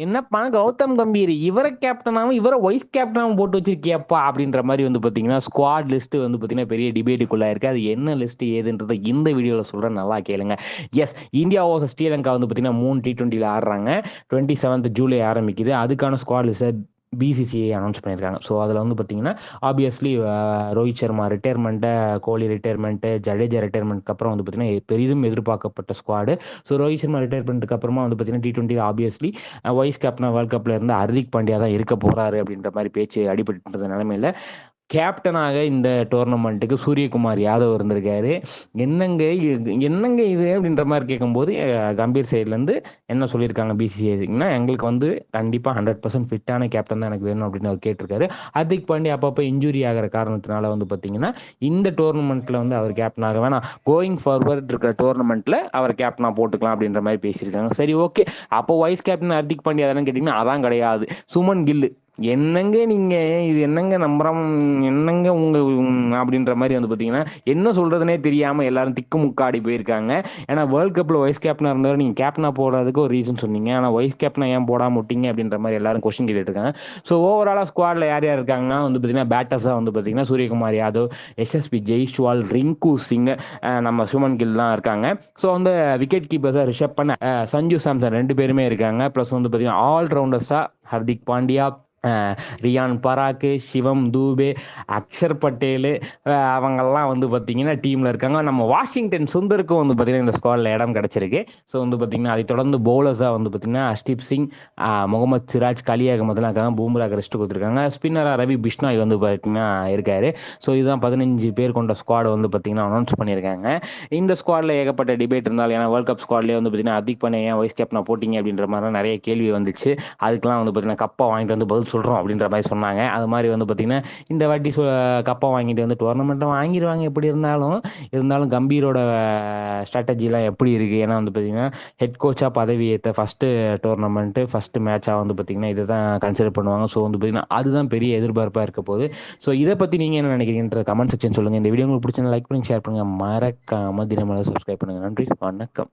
என்னப்பா கௌதம் கம்பீர் இவரை கேப்டனாவும் இவரை வைஸ் கேப்டனாவும் போட்டு வச்சிருக்கியப்பா அப்படின்ற மாதிரி வந்து பார்த்தீங்கன்னா ஸ்குவாட் லிஸ்ட் வந்து பார்த்தீங்கன்னா பெரிய டிபேட்டுக்குள்ளே இருக்குது. அது என்ன லிஸ்ட் ஏதுன்றதை இந்த வீடியோவில் சொல்கிறேன், நல்லா கேளுங்க. எஸ், இந்தியா வர்சஸ் ஸ்ரீலங்கா வந்து பார்த்தீங்கன்னா 3 T20 ஆடுறாங்க. 27th ஜூலை ஆரம்பிக்குது. அதுக்கான ஸ்குவாட் லிஸ்ட்டை பிசிசிஐ அனௌன்ஸ் பண்ணியிருக்காங்க. ஸோ அதில் வந்து பார்த்தீங்கன்னா ஆப்வியஸ்லி ரோஹித் சர்மா ரிட்டையர்மெண்ட்டு, கோலி ரிட்டையர்மெண்ட்டு, ஜடேஜா ரிட்டையர்மெண்ட்க்கு அப்புறம் வந்து பார்த்தீங்கன்னா பெரிதும் எதிர்பார்க்கப்பட்ட ஸ்குவாடு. ஸோ ரோஹித் சர்மா ரிட்டையர்மெண்ட்டுக்கு அப்புறமா வந்து பார்த்தீங்கன்னா T20 ஆப்வியஸ்லி வைஸ் கேப்டனா வேர்ல்ட் கப்ல இருந்து ஹர்திக் பாண்டியா தான் இருக்க போறாரு அப்படின்ற மாதிரி பேச்சு அடிபட்டு நிலைமையில கேப்டனாக இந்த டோர்னமெண்ட்டுக்கு சூரியகுமார் யாதவ் இருந்திருக்காரு. என்னங்க இது அப்படின்ற மாதிரி கேட்கும்போது கம்பீர் சைட்லேருந்து என்ன சொல்லியிருக்காங்க பிசிசிஐனா, எங்களுக்கு வந்து கண்டிப்பாக 100% ஃபிட்டான கேப்டன் தான் எனக்கு வேணும் அப்படின்னு அவர் கேட்டிருக்காரு. ஹர்திக் பாண்டியா அப்பப்போ இன்ஜுரி ஆகிற காரணத்தினால வந்து பார்த்தீங்கன்னா இந்த டோர்னமெண்ட்டில் வந்து அவர் கேப்டனாக வேணாம், கோயிங் ஃபார்வர்ட் இருக்கிற டோர்னமெண்ட்டில் அவர் கேப்டனாக போட்டுக்கலாம் அப்படின்ற மாதிரி பேசியிருக்காங்க. சரி, ஓகே. அப்போ வைஸ் கேப்டன் ஹர்திக் பாண்டியா தானே கேட்டிங்கன்னா அதான் கிடையாது, சுமன் கில்லு. என்னங்க நீங்க இது என்னங்க நம்புறோம், என்னங்க உங்க அப்படின்ற மாதிரி வந்து பார்த்தீங்கன்னா என்ன சொல்றதுனே தெரியாம எல்லாரும் திக்குமுக்காடி போயிருக்காங்க. ஏன்னா வேர்ல்ட் கப்ல வைஸ் கேப்டனா இருந்தவர் நீங்க கேப்டனா போடுறதுக்கு ஒரு ரீசன் சொன்னீங்க, ஆனா வைஸ் கேப்டனா ஏன் போடாம விட்டீங்க அப்படின்ற மாதிரி எல்லாரும் கொஸ்டின் கேட்டுட்டு இருக்காங்க. ஸோ ஓவராலா ஸ்குவாட்ல யார் யார் இருக்காங்கன்னா வந்து பார்த்தீங்கன்னா பேட்டர்ஸா வந்து பார்த்தீங்கன்னா சூரியகுமார் யாதவ், எஸ்எஸ்பி ஜெய்ஸ்வால், ரிங்கு சிங், நம்ம சுமன் கில் தான் இருக்காங்க. ஸோ வந்து விக்கெட் கீப்பர்ஸா ரிஷப் பண்ண, சஞ்சு சாம்சன் 2 பேருமே இருக்காங்க. ப்ளஸ் வந்து பார்த்தீங்கன்னா ஆல்ரவுண்டர்ஸா ஹர்திக் பாண்டியா, ரியான் பராக்கு, சிவம் தூபே, அக்ஷர் பட்டேலு, அவங்கெல்லாம் வந்து பார்த்தீங்கன்னா டீமில் இருக்காங்க. நம்ம வாஷிங்டன் சுந்தருக்கும் வந்து பார்த்தீங்கன்னா இந்த ஸ்குவாடில் இடம் கிடச்சிருக்கு. ஸோ வந்து பார்த்தீங்கன்னா அதை தொடர்ந்து பவுலர்ஸாக வந்து பார்த்தீங்கன்னா ஹர்ஷ்தீப் சிங், முகமது சிராஜ், கலி அகமதுலாம் இருக்காங்க. பூம்ராக்கு ரெஸ்ட் கொடுத்துருக்காங்க. ஸ்பின்னராக ரவி பிஷ்னாய் வந்து பார்த்தீங்கன்னா இருக்காரு. ஸோ இதுதான் 15 பேர் கொண்ட ஸ்குவாட் வந்து பார்த்தீங்கன்னா அனௌன்ஸ் பண்ணியிருக்காங்க. இந்த ஸ்குவாடில் ஏகப்பட்ட டிபேட் இருந்தாலும், ஏன்னா வேர்ல்ட் கப் ஸ்குவாட்லேயே வந்து பார்த்தீங்கன்னா ஹர்திக் பாண்டியா ஏன் வைஸ் கேப்டனா போட்டிங்க அப்படின்ற மாதிரி நிறைய கேள்வி வந்துச்சு. அதுக்கெல்லாம் வந்து பார்த்தீங்கன்னா கப்பை வாங்கிட்டு வந்து பதில் சொல்கிறோம் அப்படின்ற மாதிரி சொன்னாங்க. அது மாதிரி வந்து பார்த்தீங்கன்னா இந்த வாட்டி கப்பை வாங்கிட்டு வந்து டோர்னமெண்ட்டை வாங்கிடுவாங்க எப்படி இருந்தாலும் கம்பீரோட ஸ்ட்ராட்டஜிலாம் எப்படி இருக்குது, ஏன்னா வந்து பார்த்தீங்கன்னா ஹெட் கோச்சாக பதவி ஏற்ற ஃபஸ்ட்டு டோர்னமெண்ட்டு ஃபஸ்ட்டு மேட்சாக வந்து பார்த்தீங்கன்னா இதை தான் கன்சிடர் பண்ணுவாங்க. ஸோ வந்து பார்த்தீங்கன்னா அதுதான் பெரிய எதிர்பார்ப்பாக இருக்க போகுது. ஸோ இதை பற்றி நீங்கள் என்ன நினைக்கிறீங்கன்ற கமெண்ட் செக்ஷன் சொல்லுங்கள். இந்த வீடியோ உங்களுக்கு பிடிச்சா லைக் பண்ணி ஷேர் பண்ணுங்கள். மறக்காம தினமலர் சப்ஸ்கிரைப் பண்ணுங்கள். நன்றி, வணக்கம்.